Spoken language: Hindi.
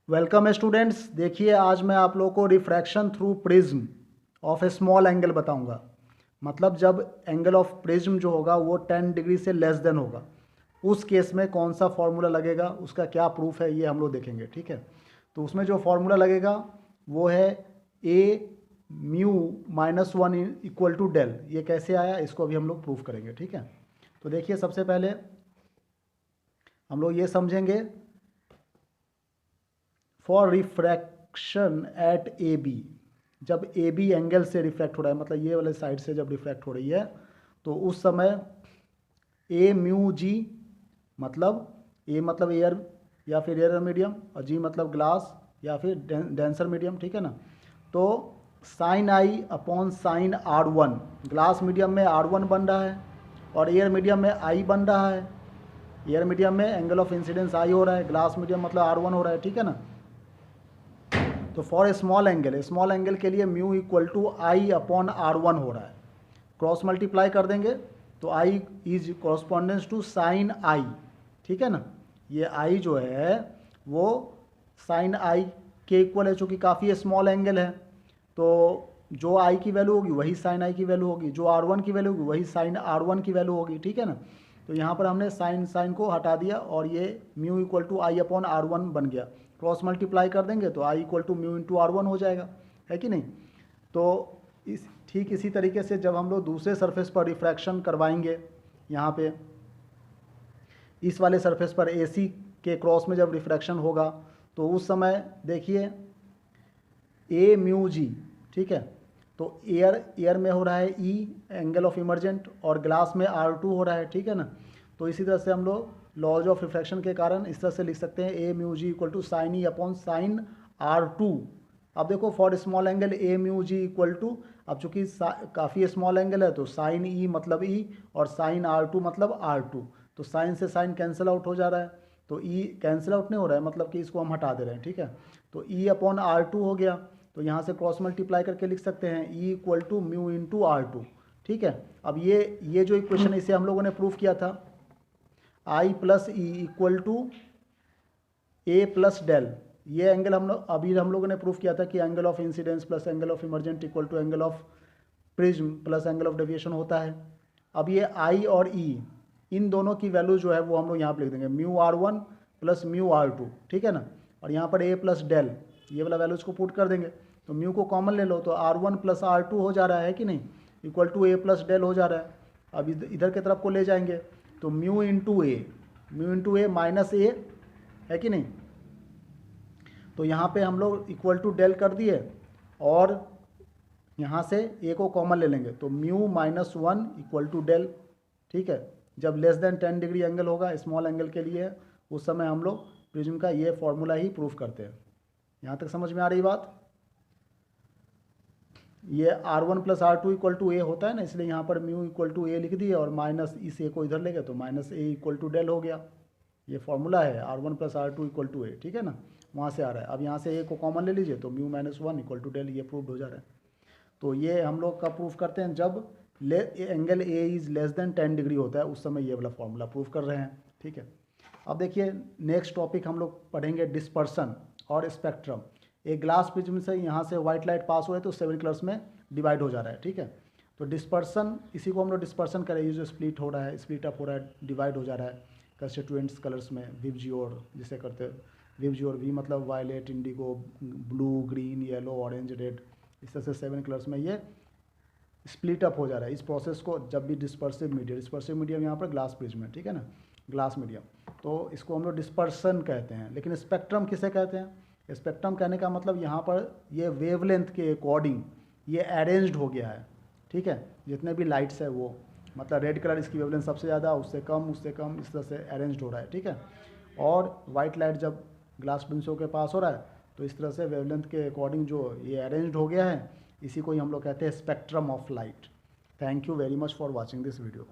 Welcome students. देखिए आज मैं आप लोगों को refraction through prism of A small angle बताऊंगा। मतलब जब एंगल ऑफ प्रिज्म जो होगा वो 10 डिग्री से लेस देन होगा, उस केस में कौन सा फॉर्मूला लगेगा, उसका क्या प्रूफ है, ये हम लोग देखेंगे। ठीक है, तो उसमें जो फॉर्मूला लगेगा वो है A mu minus one equal to del. ये कैसे आया, इसको अभी हम लोग प्रूफ करेंगे। ठीक है, तो देखिए सबसे पहले हम लोग ये समझेंगे for refraction at A B. जब ए बी एंगल से रिफ्रैक्ट हो रहा है, मतलब ये वाले साइड से जब रिफ्रैक्ट हो रही है, तो उस समय ए म्यू जी, मतलब ए मतलब एयर या फिर एयर मीडियम, और जी मतलब ग्लास या फिर डेंसर मीडियम। ठीक है ना, तो sine I upon sine R one, glass medium में आर वन बन रहा है और एयर मीडियम में आई बन रहा है। एयर मीडियम में एंगल ऑफ इंसिडेंस आई हो रहा है, ग्लास मीडियम मतलब आर वन हो रहा है। ठीक है ना, तो फॉर ए स्मॉल एंगल के लिए mu equal to I upon R one हो रहा है। क्रॉस मल्टीप्लाई कर देंगे तो I is correspondence to sine I. ठीक है ना, ये आई जो है वो साइन आई के इक्वल है, चूँकि काफ़ी स्मॉल एंगल है, तो जो आई की वैल्यू होगी वही साइन आई की वैल्यू होगी, जो आर वन की वैल्यू होगी वही साइन आर वन की वैल्यू होगी। ठीक है ना, तो यहाँ पर हमने साइन को हटा दिया और ये mu equal to I upon R one बन गया। क्रॉस मल्टीप्लाई कर देंगे तो I equal to mu into R one हो जाएगा, है कि नहीं। तो ठीक इसी तरीके से जब हम लोग दूसरे सरफेस पर रिफ्रैक्शन करवाएंगे, यहाँ पे इस वाले सरफेस पर AC के क्रॉस में जब रिफ्रैक्शन होगा, तो उस समय देखिए ए म्यू जी, ठीक है, तो एयर में हो रहा है E एंगल ऑफ इमर्जेंट और ग्लास में R2 हो रहा है। ठीक है ना, तो इसी तरह से हम लोग लॉज ऑफ रिफ्रैक्शन के कारण इस तरह से लिख सकते हैं A mu G equal to sine E upon sine R2। अब देखो for small angle A mu G equal to, अब चूंकि काफ़ी स्मॉल एंगल है तो साइन ई मतलब E और साइन R2 मतलब R2, तो साइन से साइन कैंसिल आउट हो जा रहा है, तो E कैंसिल आउट नहीं हो रहा है, मतलब कि इसको हम हटा दे रहे हैं। ठीक है, तो E अपॉन R2 हो गया, तो यहाँ से क्रॉस मल्टीप्लाई करके लिख सकते हैं E equal to mu into R2। ठीक है, अब ये जो इक्वेशन है इसे हम लोगों ने प्रूफ किया था, I plus E equal to A plus del. ये एंगल हम लोगों ने प्रूफ किया था कि angle of incidence plus angle of emergent equal to angle of prism plus angle of deviation होता है। अब ये आई और ई, इन दोनों की वैल्यू जो है वो हम लोग यहाँ पे लिख देंगे, mu R one plus mu R two. ठीक है ना, और यहाँ पर ए प्लस डेल, ये वाला वैल्यूज को पुट कर देंगे, तो म्यू को कॉमन ले लो तो R one plus R two हो जा रहा है कि नहीं, equal to A plus del हो जा रहा है। अब इधर की तरफ को ले जाएंगे तो म्यू इंटू ए माइनस ए, है कि नहीं, तो यहाँ पे हम लोग इक्वल टू डेल कर दिए और यहाँ से ए को कॉमन ले लेंगे तो mu minus one equal to del. ठीक है, जब लेस देन 10 डिग्री एंगल होगा स्मॉल एंगल के लिए, उस समय हम लोग प्रिज्म का ये फॉर्मूला ही प्रूफ करते हैं। यहाँ तक समझ में आ रही बात। ये R one plus R two equal to A होता है ना, इसलिए यहाँ पर म्यू इक्वल टू ए लिख दिए और माइनस इस ए को इधर ले गए तो minus A equal to del हो गया। ये फॉर्मूला है R one plus R two equal to A. ठीक है ना, वहाँ से आ रहा है। अब यहाँ से ए को कॉमन ले लीजिए तो mu minus one equal to del, ये प्रूफ हो जा रहा है। तो ये हम लोग का प्रूफ करते हैं जब angle A is less than 10 degree होता है, उस समय ये वाला फॉर्मूला प्रूफ कर रहे हैं। ठीक है, अब देखिए नेक्स्ट टॉपिक हम लोग पढ़ेंगे डिस्पर्सन और स्पेक्ट्रम। एक ग्लास प्रिज्म से यहाँ से व्हाइट लाइट पास हो रहा है तो 7 कलर्स में डिवाइड हो जा रहा है। ठीक है, तो डिस्पर्सन, इसी को हम लोग डिस्पर्सन करें, ये जो स्प्लिट हो रहा है, स्प्लिट अप हो रहा है, डिवाइड हो जा रहा है कंस्टिट्यूएंट्स कलर्स में, विबजियोर जिसे करते हैं, विबजियोर वी मतलब violet, indigo, blue, green, yellow, orange, red, इस तरह से 7 कलर्स में ये स्प्लिट अप हो जा रहा है। इस प्रोसेस को जब भी डिस्पर्सिव मीडियम यहाँ पर ग्लास प्रिज्म है, ठीक है ना, ग्लास मीडियम, तो इसको हम लोग डिस्पर्सन कहते हैं। लेकिन स्पेक्ट्रम किसे कहते हैं, स्पेक्ट्रम कहने का मतलब यहाँ पर ये वेवलेंथ के अकॉर्डिंग ये अरेंज्ड हो गया है। ठीक है, जितने भी लाइट्स है वो, मतलब रेड कलर इसकी वेवलेंथ सबसे ज़्यादा, उससे कम, इस तरह से अरेंज्ड हो रहा है। ठीक है, और वाइट लाइट जब ग्लास प्रिज्म के पास हो रहा है तो इस तरह से वेवलेंथ के अकॉर्डिंग जो ये अरेंज्ड हो गया है, इसी को ही हम लोग कहते हैं spectrum of light. Thank you very much for watching this video.